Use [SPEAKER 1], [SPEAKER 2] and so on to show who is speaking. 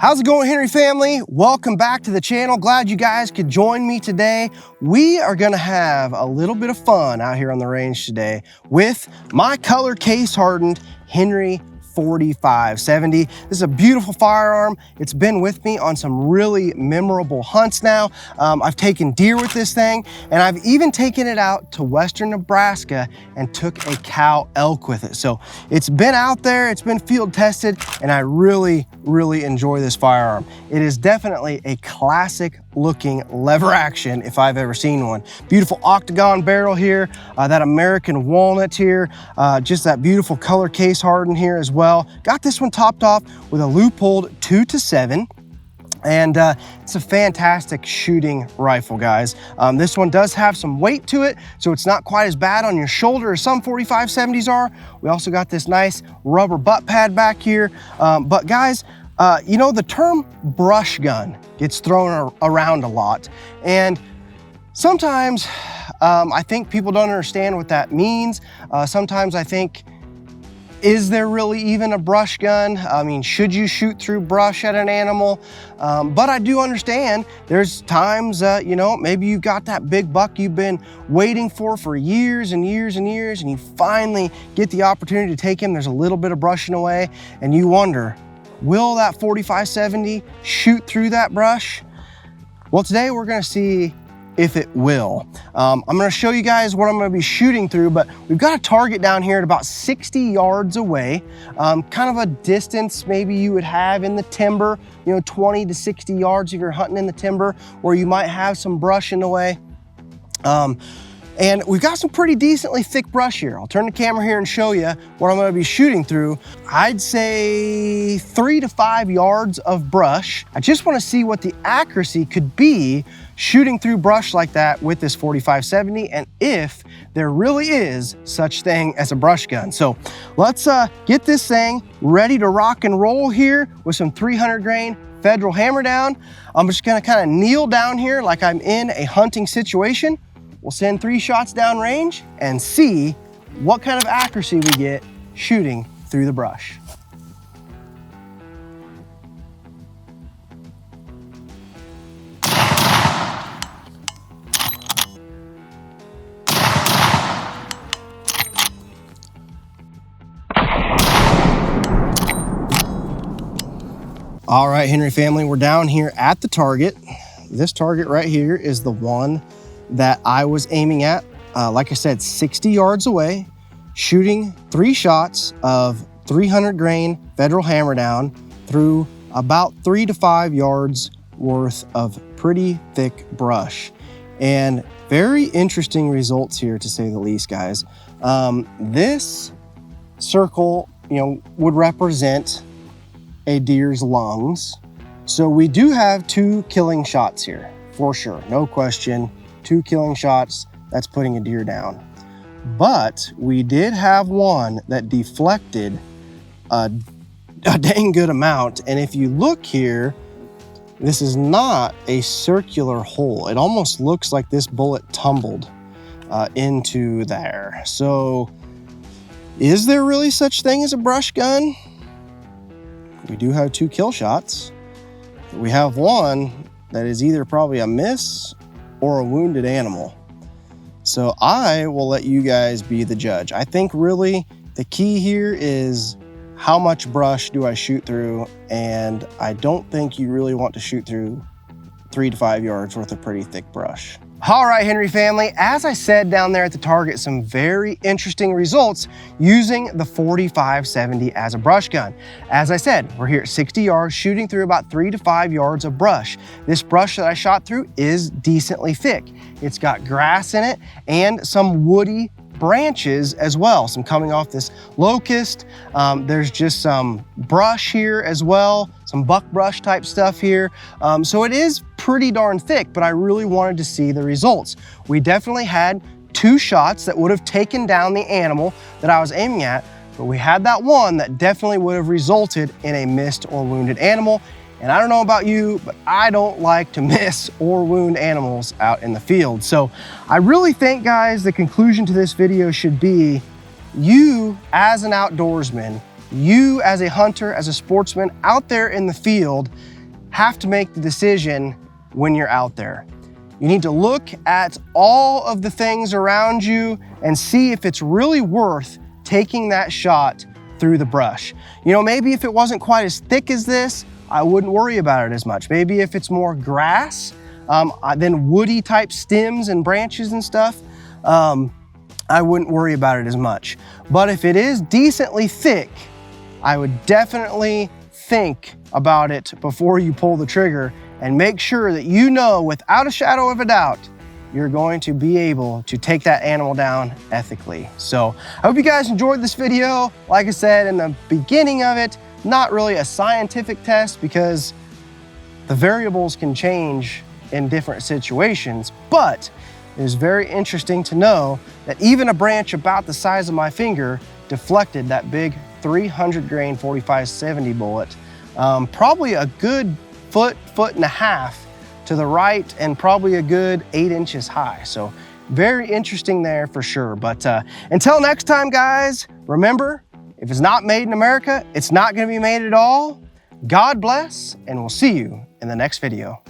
[SPEAKER 1] How's it going, Henry family? Welcome back to the channel. Glad you guys could join me today. We are gonna have a little bit of fun out here on the range today with my color case hardened Henry 4570. This is a beautiful firearm. It's been with me on some really memorable hunts now. I've taken deer with this thing, and I've even taken it out to western Nebraska and took a cow elk with it. So it's been out there, it's been field tested, and I really enjoy this firearm. It is definitely a classic looking lever action if I've ever seen one. Beautiful octagon barrel here, that American walnut here, just that beautiful color case hardened here as well. Got this one topped off with a Leupold 2-7. And it's a fantastic shooting rifle, guys. This one does have some weight to it, so it's not quite as bad on your shoulder as some 4570s are. We also got this nice rubber butt pad back here. But guys, you know, the term brush gun gets thrown around a lot. And sometimes I think people don't understand what that means. Sometimes I think, is there really even a brush gun? I mean, should you shoot through brush at an animal? But I do understand there's times, you know, maybe you got that big buck you've been waiting for years and years and years, and you finally get the opportunity to take him. There's a little bit of brushing away, and you wonder, will that 4570 shoot through that brush? Well, today we're gonna see if it will. I'm gonna show you guys what I'm gonna be shooting through, but we've got a target down here at about 60 yards away, kind of a distance maybe you would have in the timber, you know, 20 to 60 yards if you're hunting in the timber, where you might have some brush in the way. And we've got some pretty decently thick brush here. I'll turn the camera here and show you what I'm gonna be shooting through. I'd say 3 to 5 yards of brush. I just wanna see what the accuracy could be shooting through brush like that with this 4570, and if there really is such thing as a brush gun. So let's get this thing ready to rock and roll here with some 300 grain Federal hammer down. I'm just gonna kind of kneel down here like I'm in a hunting situation. We'll send 3 shots down range and see what kind of accuracy we get shooting through the brush. All right, Henry family, we're down here at the target. This target right here is the one that I was aiming at. Like I said, 60 yards away, shooting 3 shots of 300 grain Federal hammer down through about 3 to 5 yards worth of pretty thick brush. And very interesting results here, to say the least, guys. This circle, you know, would represent a deer's lungs. So we do have 2 killing shots here, for sure, no question. 2 killing shots, that's putting a deer down. But we did have one that deflected a dang good amount. And if you look here, this is not a circular hole. It almost looks like this bullet tumbled into there. So is there really such thing as a brush gun? We do have 2 kill shots. We have one that is either probably a miss or a wounded animal. So I will let you guys be the judge. I think really the key here is how much brush do I shoot through, and I don't think you really want to shoot through 3 to 5 yards worth of pretty thick brush. All right, Henry family, as I said down there at the target, some very interesting results using the 4570 as a brush gun. As I said, we're here at 60 yards, shooting through about 3 to 5 yards of brush. This brush that I shot through is decently thick. It's got grass in it and some woody branches as well, some coming off this locust. There's just some brush here as well, some buckbrush type stuff here. So it is pretty darn thick, but I really wanted to see the results. We definitely had 2 shots that would have taken down the animal that I was aiming at, but we had that one that definitely would have resulted in a missed or wounded animal. And I don't know about you, but I don't like to miss or wound animals out in the field. So I really think, guys, the conclusion to this video should be, you as an outdoorsman, you as a hunter, as a sportsman out there in the field, have to make the decision when you're out there. You need to look at all of the things around you and see if it's really worth taking that shot through the brush. You know, maybe if it wasn't quite as thick as this, I wouldn't worry about it as much. Maybe if it's more grass, then woody type stems and branches and stuff, I wouldn't worry about it as much. But if it is decently thick, I would definitely think about it before you pull the trigger and make sure that you know without a shadow of a doubt you're going to be able to take that animal down ethically. So I hope you guys enjoyed this video. Like I said in the beginning of it, not really a scientific test because the variables can change in different situations, but it is very interesting to know that even a branch about the size of my finger deflected that big 300 grain 45-70 bullet, probably a good foot and a half to the right and probably a good 8 inches high. So very interesting there for sure. But until next time, guys, remember, if it's not made in America, it's not gonna be made at all. God bless, and we'll see you in the next video.